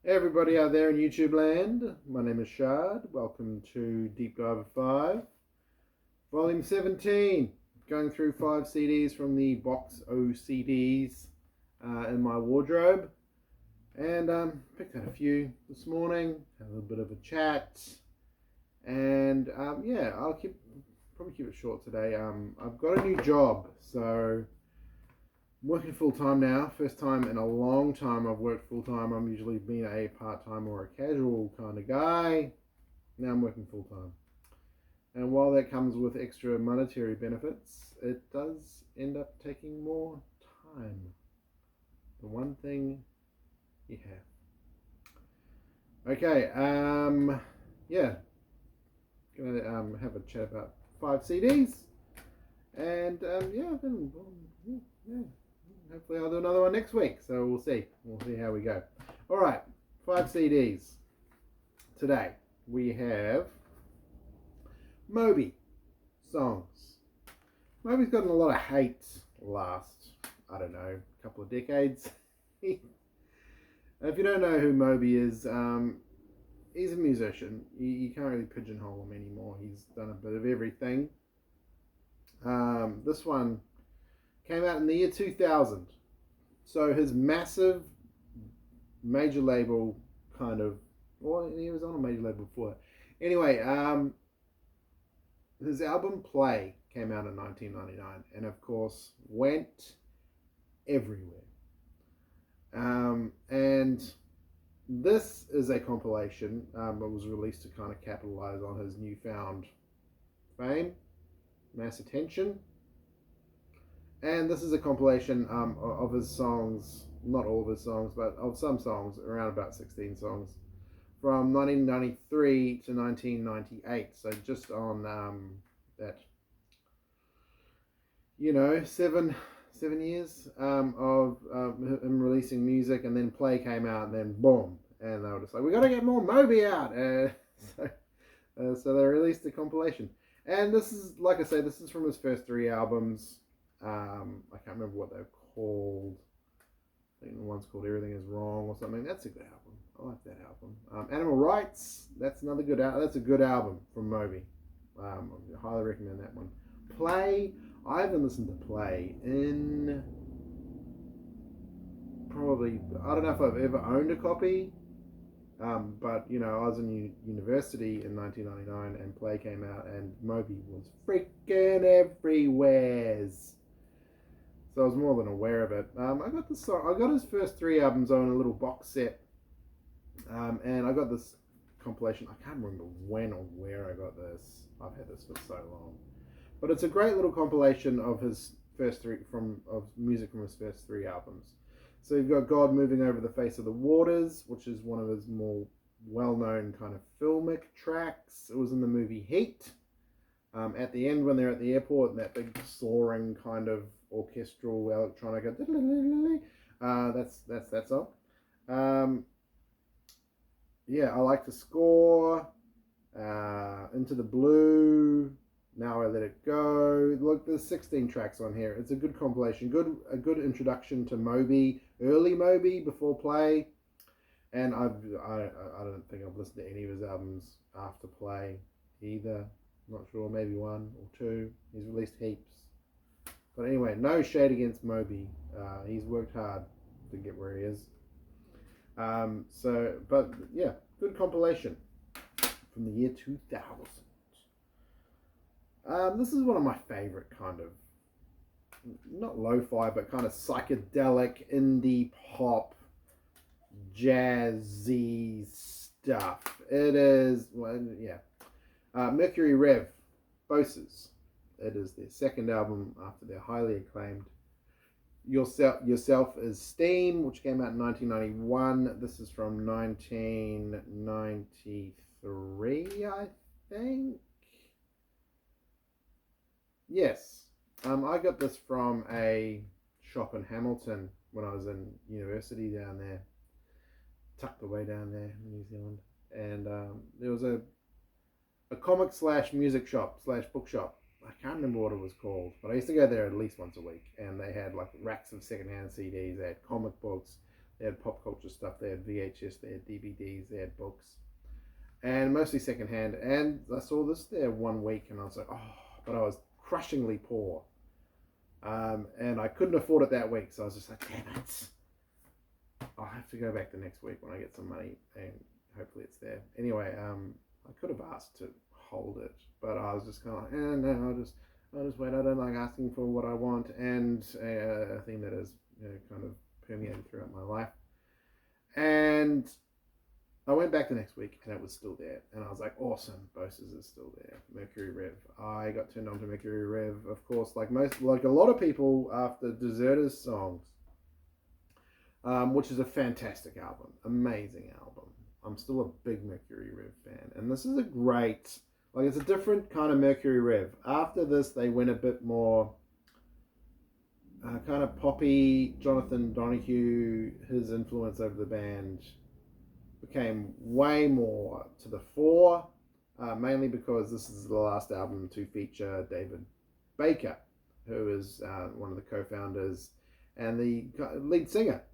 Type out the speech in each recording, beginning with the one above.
Hey everybody out there in YouTube land, my name is Shard. Welcome to Deep Diver 5, Volume 17. Going through 5 CDs from the box O CDs in my wardrobe. And picked out a few this morning, had a little bit of a chat. And yeah, I'll probably keep it short today. I've got a new job, so I'm working full time now. First time in a long time I've worked full time. I'm usually been a part time or a casual kind of guy. Now I'm working full time. And while that comes with extra monetary benefits, it does end up taking more time. The one thing you have. Okay, yeah, gonna have a chat about 5 CDs. And yeah, yeah, hopefully I'll do another one next week. So we'll see. We'll see how we go. All right, 5 CDs. Today we have Moby songs. Moby's gotten a lot of hate last, I don't know, couple of decades. If you don't know who Moby is, he's a musician. You can't really pigeonhole him anymore. He's done a bit of everything. This one came out in the year 2000. So his massive major label kind of, well, he was on a major label before that. Anyway, his album Play came out in 1999 and of course went everywhere. And this is a compilation that was released to kind of capitalize on his newfound fame, mass attention. And this is a compilation of his songs, not all of his songs, but of some songs, around about 16 songs, from 1993 to 1998. So just on that, seven years of him releasing music, and then Play came out, and then boom, and they were just like, we got to get more Moby out. So they released a compilation. And this is, like I say, this is from his first 3 albums. I can't remember what they're called. I think the one's called Everything Is Wrong or something. That's a good album. I like that album. Animal Rights. That's another good album. That's a good album from Moby. I highly recommend that one. Play. I haven't listened to Play in probably, I don't know if I've ever owned a copy. But I was in university in 1999, and Play came out, and Moby was freaking everywhere. So I was more than aware of it. I got this song. I got his first 3 albums on a little box set, and I got this compilation. I can't remember when or where I got this. I've had this for so long, but it's a great little compilation of his first of music from his first 3 albums. So you've got God Moving Over the Face of the Waters, which is one of his more well-known kind of filmic tracks. It was in the movie Heat. At the end, when they're at the airport, that big soaring kind of orchestral electronica. That's that song. Yeah, I like to score. Into the Blue. Now I Let It Go. Look, there's 16 tracks on here. It's a good compilation. A good introduction to Moby, early Moby before Play. And I don't think I've listened to any of his albums after Play either. Not sure, maybe 1 or 2. He's released heaps. But anyway, no shade against Moby. He's worked hard to get where he is. But yeah, good compilation from the year 2000. This is one of my favorite kind of, not lo-fi, but kind of psychedelic, indie pop, jazzy stuff. It is, well, yeah. Mercury Rev, Boces. It is their second album after their highly acclaimed Yourself is Steam, which came out in 1991. This is from 1993, I think. Yes. I got this from a shop in Hamilton when I was in university down there, tucked away down there in New Zealand. And there was a comic / music shop / bookshop. I can't remember what it was called, but I used to go there at least once a week, and they had like racks of secondhand CDs. They had comic books. They had pop culture stuff. They had VHS. They had DVDs. They had books, and mostly secondhand. And I saw this there one week, and I was like, oh, but I was crushingly poor, and I couldn't afford it that week. So I was just like, damn it, I'll have to go back the next week when I get some money, and hopefully it's there. Anyway, I could have asked to hold it, but I was just kind of like, no, I'll just wait. I don't like asking for what I want, and a thing that is kind of permeated throughout my life. And I went back the next week, and it was still there, and I was like, awesome, Boces is still there. Mercury Rev. I got turned on to Mercury Rev, of course, like a lot of people after Deserters songs, which is a fantastic album, amazing album. I'm still a big Mercury Rev fan, and this is a great, like, it's a different kind of Mercury Rev. After this, they went a bit more kind of poppy. Jonathan Donahue, his influence over the band became way more to the fore, mainly because this is the last album to feature David Baker, who is one of the co-founders and the lead singer.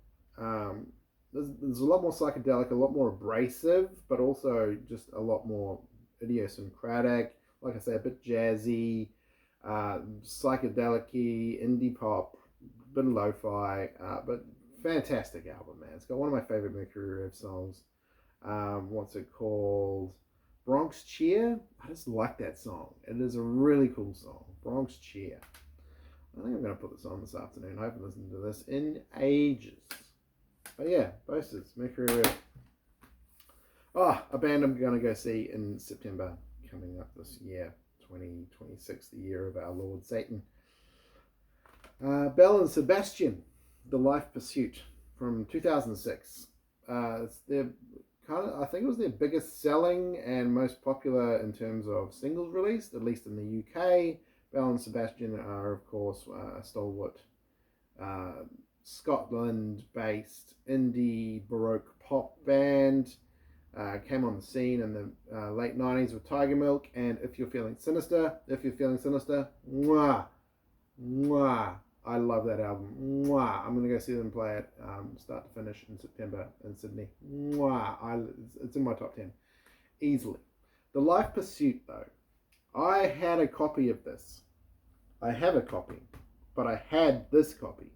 There's a lot more psychedelic, a lot more abrasive, but also just a lot more idiosyncratic. Like I say, a bit jazzy, psychedelic-y, indie pop, a bit of lo-fi, but fantastic album, man. It's got one of my favorite Mercury Rev songs. What's it called? Bronx Cheer. I just like that song. It is a really cool song. Bronx Cheer. I think I'm going to put this on this afternoon. I haven't listened to this in ages. But yeah, Boces, Mercury Rev. Oh, a band I'm going to go see in September coming up this year, 2026, the year of our Lord Satan. Belle and Sebastian, The Life Pursuit from 2006. It's their I think it was their biggest selling and most popular in terms of singles released, at least in the UK. Belle and Sebastian are, of course, a stalwart Scotland-based indie baroque pop band. Came on the scene in the late 90s with Tiger Milk and If You're Feeling Sinister. Mwah, mwah. I love that album. Mwah. I'm going to go see them play it start to finish in September in Sydney. Mwah. It's in my top 10. Easily. The Life Pursuit, though. I had a copy of this. I have a copy. But I had this copy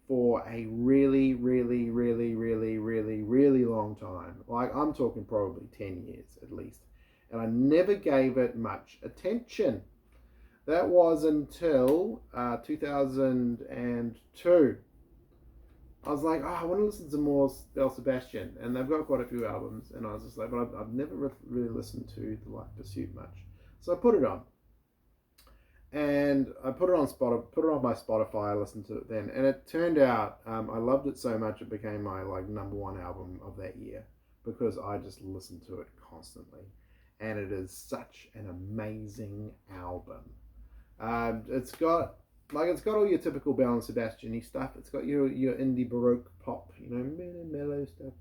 for a really, really, really, really, really, really long time. Like, I'm talking probably 10 years at least. And I never gave it much attention. That was until 2002. I was like, I want to listen to more Belle Sebastian. And they've got quite a few albums. And I was just like, but I've never really listened to The Life Pursuit much. So I put it on. And I put it on my Spotify. I listened to it then. And it turned out, I loved it so much, it became my number one album of that year. Because I just listened to it constantly. And it is such an amazing album. It's got all your typical Belle and Sebastian-y stuff. It's got your indie baroque pop, mellow stuff,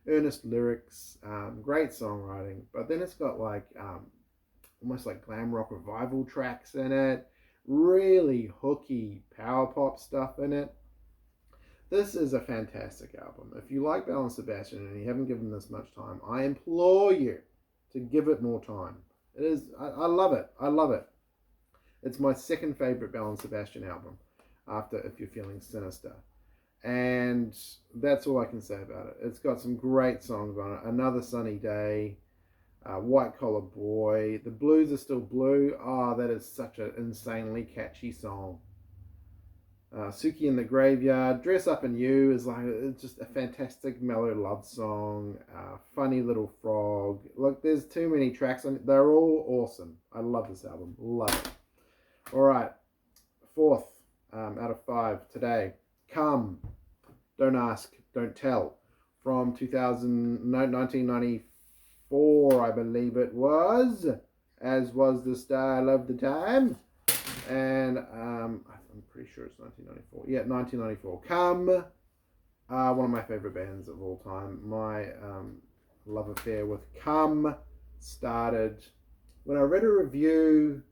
earnest lyrics, great songwriting. But then it's got almost like glam rock revival tracks in it, really hooky power pop stuff in it. This is a fantastic album. If you like Belle and Sebastian and you haven't given this much time, I implore you to give it more time. It is. I love it. I love it. It's my second favorite Belle and Sebastian album after If You're Feeling Sinister. And that's all I can say about it. It's got some great songs on it. Another Sunny Day, White Collar Boy, The Blues Are Still Blue. Oh, that is such an insanely catchy song. Suki in the Graveyard, Dress Up in You is it's just a fantastic mellow love song. Funny Little Frog. Look, there's too many tracks on it. They're all awesome. I love this album. Love it. All right, fourth out of 5 today. Come, Don't Ask, Don't Tell, from 1994, I believe it was, as was the style of the time, and I'm pretty sure it's 1994. Yeah, 1994. Come, one of my favorite bands of all time. My love affair with Come started when I read a review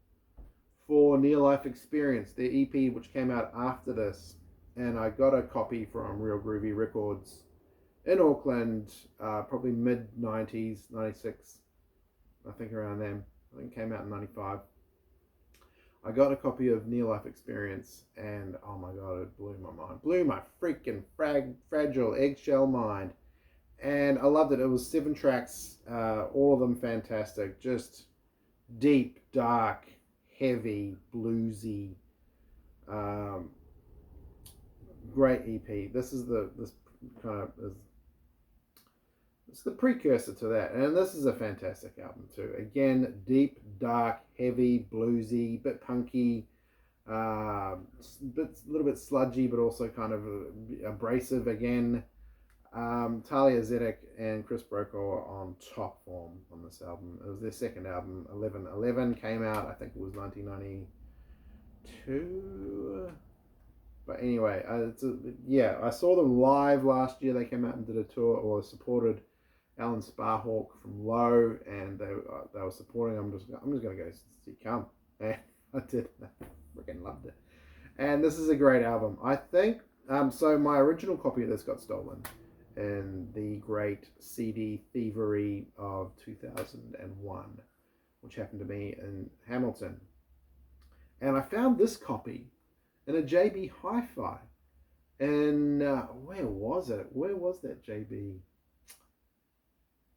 for Near Life Experience, their EP, which came out after this, and I got a copy from Real Groovy Records in Auckland, probably mid 90s, 96, I think around then. I think it came out in 95. I got a copy of Near Life Experience, and oh my god, it blew my mind. Blew my freaking fragile eggshell mind. And I loved it. It was 7 tracks, all of them fantastic. Just deep, dark, heavy, bluesy, great EP. This kind of is it's the precursor to that, and this is a fantastic album too. Again, deep, dark, heavy, bluesy, bit punky, a little bit sludgy, but also kind of abrasive again. Talia Zedek and Chris Brokaw are on top form on this album. It was their second album. 1111 came out, I think it was 1992. But anyway, I saw them live last year. They came out and did a tour, or supported Alan Sparhawk from Low, and they were supporting. I'm just gonna go see Come, and I did. I freaking loved it. And this is a great album. I think. So my original copy of this got stolen in the great CD thievery of 2001, which happened to me in Hamilton, and I found this copy in a JB Hi-Fi. And where was it? Where was that JB?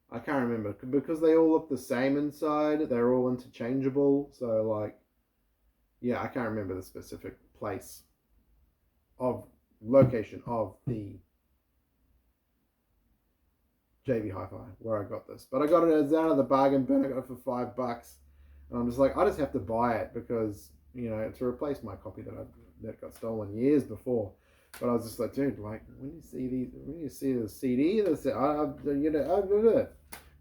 I can't remember, because they all look the same inside. They're all interchangeable. So like, yeah, I can't remember the specific location of the JB Hi-Fi where I got this. But I got it as out of the bargain bin. I got it for $5. And I'm just like, I just have to buy it because, to replace my copy that got stolen years before. But I was just like, dude, like, when you see the CD,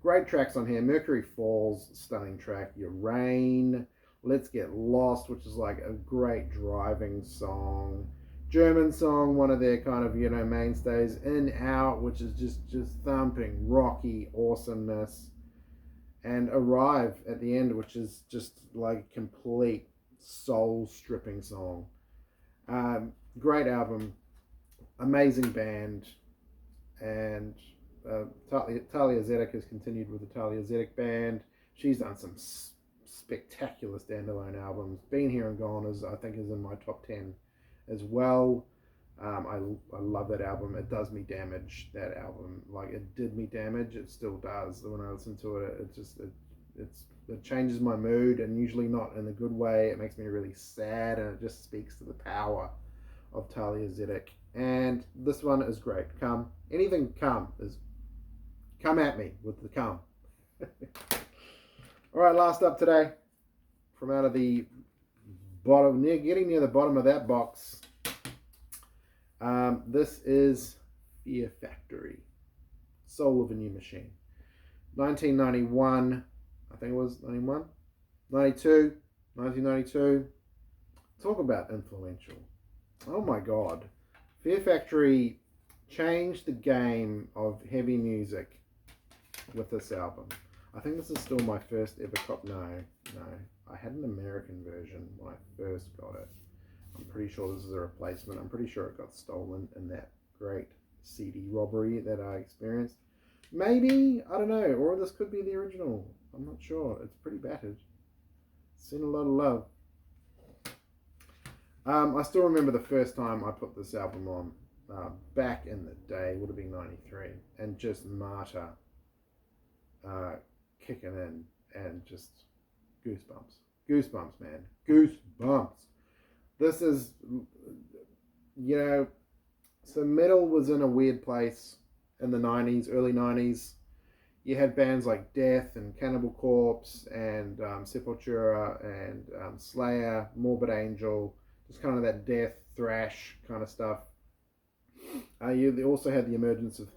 great tracks on here. Mercury Falls, stunning track. Your Rain, Let's Get Lost, which is like a great driving song. German song, one of their kind of, mainstays. In Out, which is just thumping, rocky awesomeness. And Arrive at the end, which is just like complete soul-stripping song. Great album, amazing band, and Talia Zedek has continued with the Talia Zedek band. She's done some spectacular standalone albums. Been Here and Gone I think is in my top 10 as well. I love that album. It does me damage, that album. Like, it did me damage. It still does. When I listen to it, it changes my mood, and usually not in a good way. It makes me really sad, and it just speaks to the power of Talia Zedek. And this one is great. Come at me with the come. All right, last up today, from out of the bottom, getting near the bottom of that box. This is Fear Factory, Soul of a New Machine. 1991, I think it was 91, 92, 1992. Talk about influential. Oh my God. Fear Factory changed the game of heavy music with this album. I think this is still my first ever copy. No. I had an American version when I first got it. I'm pretty sure this is a replacement. I'm pretty sure it got stolen in that great CD robbery that I experienced. Maybe, I don't know, or this could be the original. I'm not sure. It's pretty battered. Seen a lot of love. I still remember the first time I put this album on, back in the day, would have been 93, and just Marta kicking in, and just goosebumps. Goosebumps, man. Goosebumps. This is, so metal was in a weird place in the 90s, early 90s. You had bands like Death and Cannibal Corpse and Sepultura and Slayer, Morbid Angel, just kind of that death, thrash kind of stuff. They also had the emergence of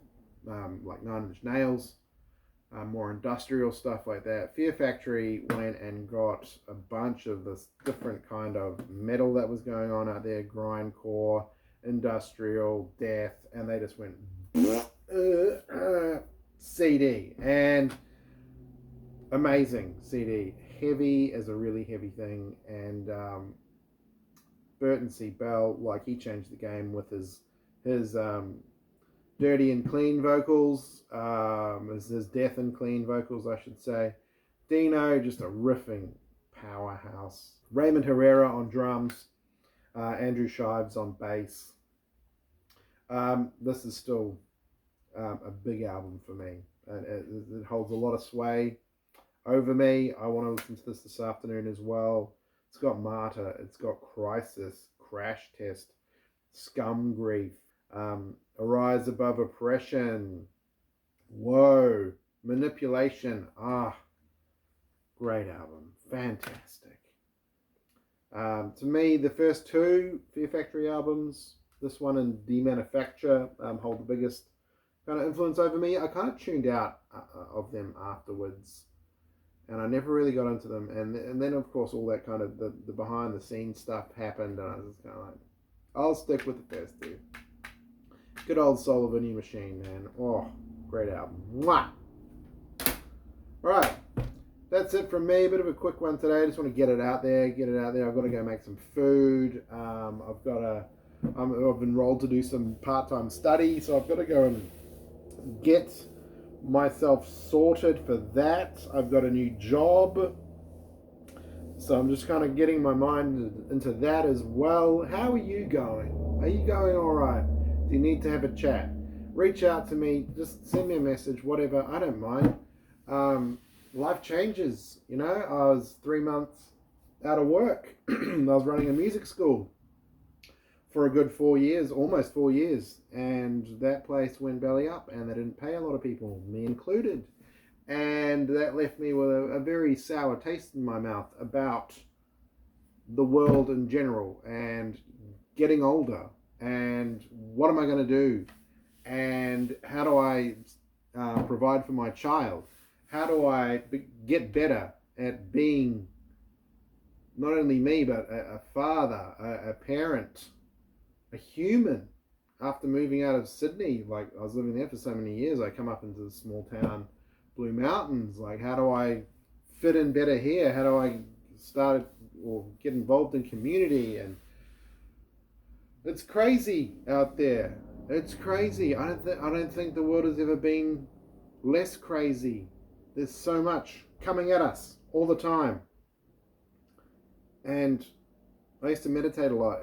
like Nine Inch Nails, more industrial stuff like that. Fear Factory went and got a bunch of this different kind of metal that was going on out there, grindcore, industrial, death, and they just went CD, and amazing CD. Heavy as a really heavy thing, and Burton C. Bell, like, he changed the game with his dirty and clean vocals, his death and clean vocals, I should say. Dino, just a riffing powerhouse. Raymond Herrera on drums, Andrew Shives on bass. This is still a big album for me. It holds a lot of sway over me. I want to listen to this afternoon as well. It's got Martyr, it's got Crisis, Crash Test, Scum Grief, Arise Above Oppression, Whoa, Manipulation. Great album, fantastic. To me, the first two Fear Factory albums, this one and Demanufacture, hold the biggest kind of influence over me. I kind of tuned out of them afterwards, and I never really got into them. And then, of course, all that kind of the behind the scenes stuff happened, and I was just kind of like, I'll stick with the first two. Good old Soul of a New Machine, man. Oh, great album. Mwah! Alright, that's it from me. A bit of a quick one today. I just want to get it out there. I've got to go make some food. I've been enrolled to do some part-time study, so I've got to go and get myself sorted for that. I've got a new job, so I'm just kind of getting my mind into that as well. How are you going? Are you going all right? Do you need to have a chat? Reach out to me. Just send me a message, whatever. I don't mind. Life changes, you know. I was 3 months out of work. I was running a music school for a good 4 years, almost 4 years, and that place went belly up, and they didn't pay a lot of people, me included, and that left me with a very sour taste in my mouth about the world in general, and getting older, and what am I going to do, and how do I provide for my child, how do I get better at being not only me, but a father, a parent, a human. After moving out of Sydney, like, I was living there for so many years, I come up into the small town Blue Mountains. Like, how do I fit in better here? How do I start or get involved in community? And it's crazy out there. It's crazy. I don't think the world has ever been less crazy. There's so much coming at us all the time. And I used to meditate a lot,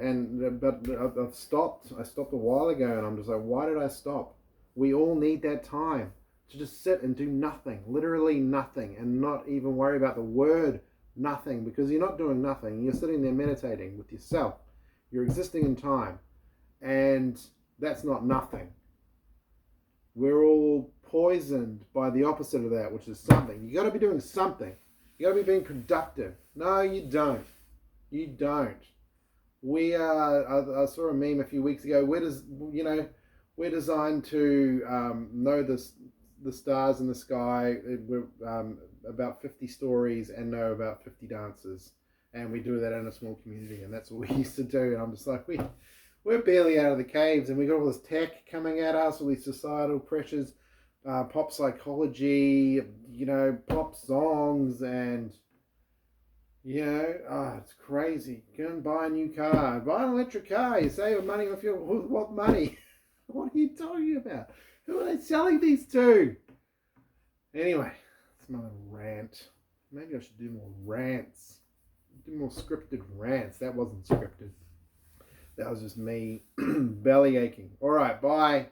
but I've stopped. I stopped a while ago, and I'm just like, why did I stop? We all need that time to just sit and do nothing, literally nothing, and not even worry about the word nothing, because you're not doing nothing. You're sitting there meditating with yourself. You're existing in time, and that's not nothing. We're all poisoned by the opposite of that, which is something. You got to be doing something. You got to be being productive. No, you don't. You don't. I saw a meme a few weeks ago. We're designed to know the stars in the sky. We're about 50 stories and know about 50 dances, and we do that in a small community, and that's what we used to do. And I'm just like, we're barely out of the caves, and we got all this tech coming at us, all these societal pressures, pop psychology, pop songs, and it's crazy. Go and buy a new car. Buy an electric car. You save money off your... What money? What are you talking about? Who are they selling these to? Anyway, that's my little rant. Maybe I should do more rants. Do more scripted rants. That wasn't scripted. That was just me belly aching. All right, bye.